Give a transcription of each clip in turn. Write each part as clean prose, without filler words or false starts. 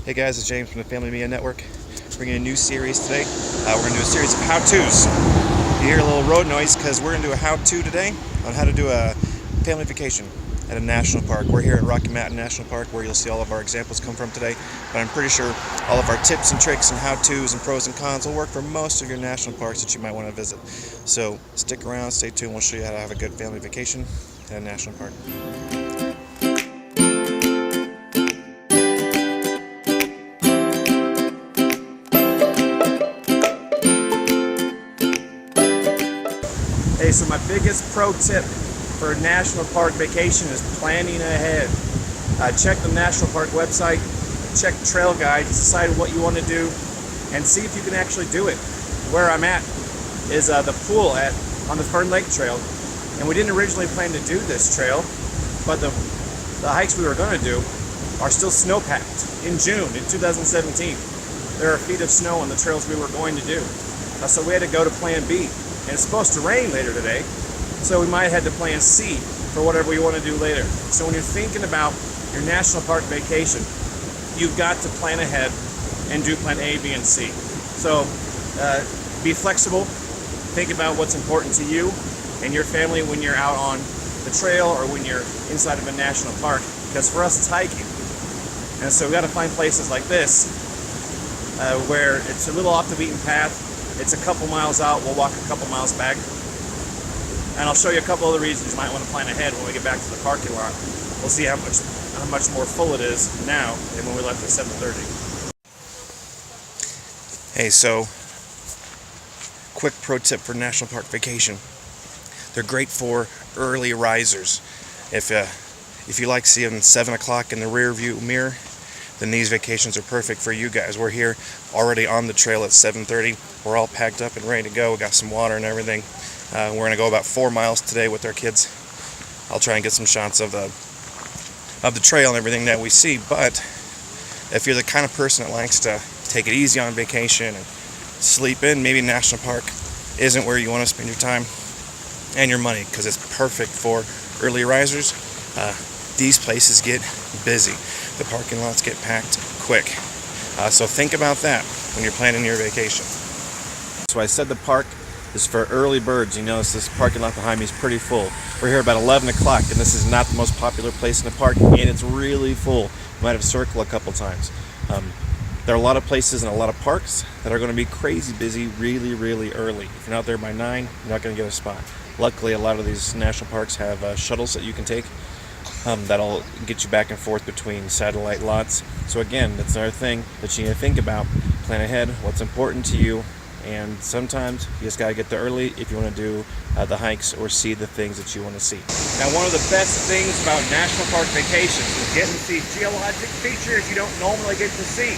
Hey guys, it's James from the Family Media Network, bringing a new series today. We're going to do a series of how-tos. You hear a little road noise because we're going to do a how-to today on how to do a family vacation at a national park. We're here at Rocky Mountain National Park where you'll see all of our examples come from today, but I'm pretty sure all of our tips and tricks and how-tos and pros and cons will work for most of your national parks that you might want to visit. So stick around, stay tuned, we'll show you how to have a good family vacation at a national park. Hey, so my biggest pro tip for a national park vacation is planning ahead. Check the national park website, check trail guides, decide what you want to do, and see if you can actually do it. Where I'm at is the pool on the Fern Lake Trail, and we didn't originally plan to do this trail, but the hikes we were going to do are still snow-packed in June in 2017. There are feet of snow on the trails we were going to do, so we had to go to plan B. And it's supposed to rain later today, so we might head to plan C for whatever we want to do later. So when you're thinking about your national park vacation, you've got to plan ahead and do plan A, B, and C. So be flexible, think about what's important to you and your family when you're out on the trail or when you're inside of a national park, because for us it's hiking. And so we've got to find places like this where it's a little off the beaten path. It's a couple miles out, we'll walk a couple miles back. And I'll show you a couple other reasons you might want to plan ahead when we get back to the parking lot. We'll see how much more full it is now than when we left at 7:30. Hey, so quick pro tip for national park vacation. They're great for early risers. If you like seeing 7 o'clock in the rear view mirror, then these vacations are perfect for you guys. We're here already on the trail at 7:30. We're all packed up and ready to go. We got some water and everything. We're gonna go about 4 miles today with our kids. I'll try and get some shots of the trail and everything that we see. But if you're the kind of person that likes to take it easy on vacation and sleep in, maybe national park isn't where you want to spend your time and your money, because it's perfect for early risers. These places get busy. The parking lots get packed quick. So think about that when you're planning your vacation. So I said the park is for early birds. You notice this parking lot behind me is pretty full. We're here about 11 o'clock, and this is not the most popular place in the park, and it's really full. You might have circled a couple times. There are a lot of places and a lot of parks that are going to be crazy busy really, really early. If you're not there by 9, you're not going to get a spot. Luckily, a lot of these national parks have shuttles that you can take. That'll get you back and forth between satellite lots. So again, that's another thing that you need to think about. Plan ahead, what's important to you, and sometimes you just got to get there early if you want to do the hikes or see the things that you want to see. Now, one of the best things about national park vacations is getting to see geologic features you don't normally get to see.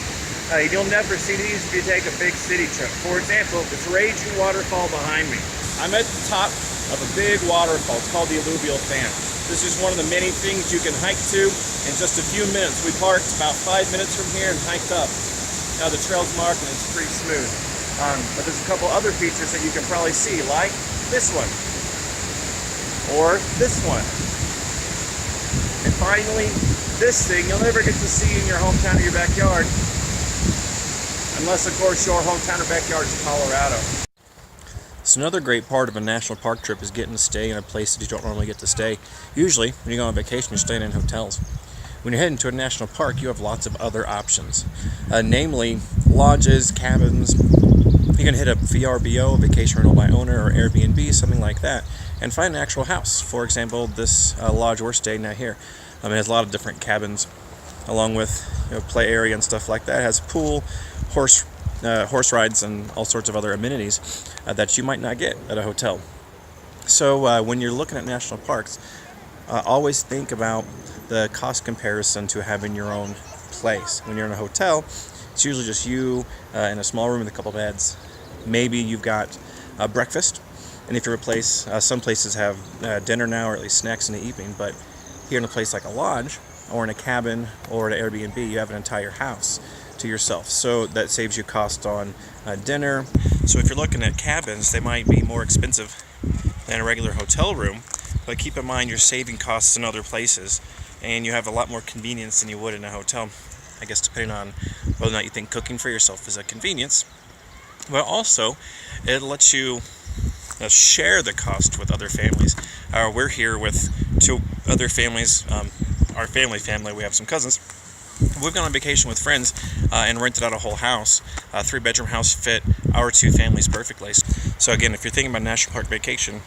You'll never see these if you take a big city trip. For example, this raging waterfall behind me. I'm at the top of a big waterfall. It's called the Alluvial Fan. This is one of the many things you can hike to in just a few minutes. We parked about 5 minutes from here and hiked up. Now the trail's marked and it's pretty smooth. But there's a couple other features that you can probably see, like this one, or this one. And finally, this thing you'll never get to see in your hometown or your backyard, unless of course your hometown or backyard is Colorado. So another great part of a national park trip is getting to stay in a place that you don't normally get to stay. Usually, when you go on vacation, you're staying in hotels. When you're heading to a national park, you have lots of other options, namely lodges, cabins. You can hit a VRBO, vacation rental by owner, or Airbnb, something like that, and find an actual house. For example, this lodge we're staying at here, it has a lot of different cabins, along with play area and stuff like that. It has a pool, horse rides, and all sorts of other amenities that you might not get at a hotel. So when you're looking at national parks, always think about the cost comparison to having your own place. When you're in a hotel, it's usually just you in a small room with a couple beds. Maybe you've got breakfast, and if you're a place, some places have dinner now, or at least snacks in the evening, but here in a place like a lodge or in a cabin or at an Airbnb, you have an entire house to yourself. So that saves you cost on dinner. So if you're looking at cabins, they might be more expensive than a regular hotel room, but keep in mind you're saving costs in other places, and you have a lot more convenience than you would in a hotel. I guess depending on whether or not you think cooking for yourself is a convenience. But also, it lets you share the cost with other families. We're here with 2 other families. Our family, we have some cousins. We've gone on vacation with friends and rented out a whole house. A 3-bedroom house fit our 2 families perfectly. So again, if you're thinking about national park vacation,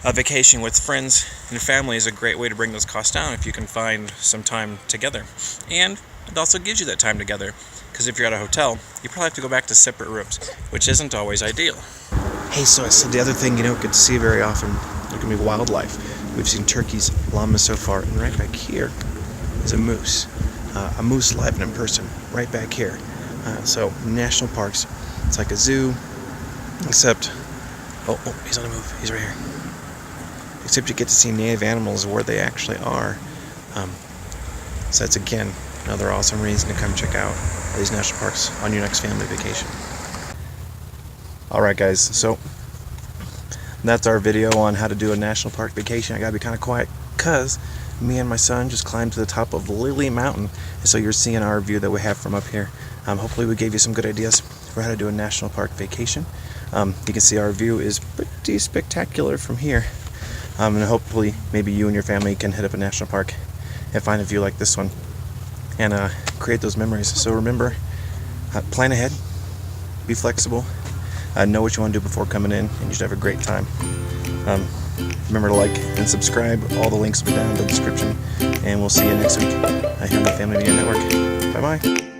a vacation with friends and family is a great way to bring those costs down if you can find some time together. And it also gives you that time together, because if you're at a hotel, you probably have to go back to separate rooms, which isn't always ideal. Hey, so the other thing you don't get to see very often, there can be wildlife. We've seen turkeys, llamas so far, and right back here is a moose live and in person, right back here. So national parks, it's like a zoo, except, oh, he's on the move, he's right here. Except you get to see native animals where they actually are. So that's, again, another awesome reason to come check out these national parks on your next family vacation. Alright guys, so that's our video on how to do a national park vacation. I gotta be kind of quiet because me and my son just climbed to the top of Lily Mountain, and so you're seeing our view that we have from up here. Hopefully we gave you some good ideas for how to do a national park vacation. You can see our view is pretty spectacular from here. And hopefully maybe you and your family can hit up a national park and find a view like this one and create those memories. So remember, plan ahead, be flexible, know what you want to do before coming in, and you should have a great time. Remember to like and subscribe. All the links will be down in the description, and we'll see you next week here on the Family Media Network. Bye bye.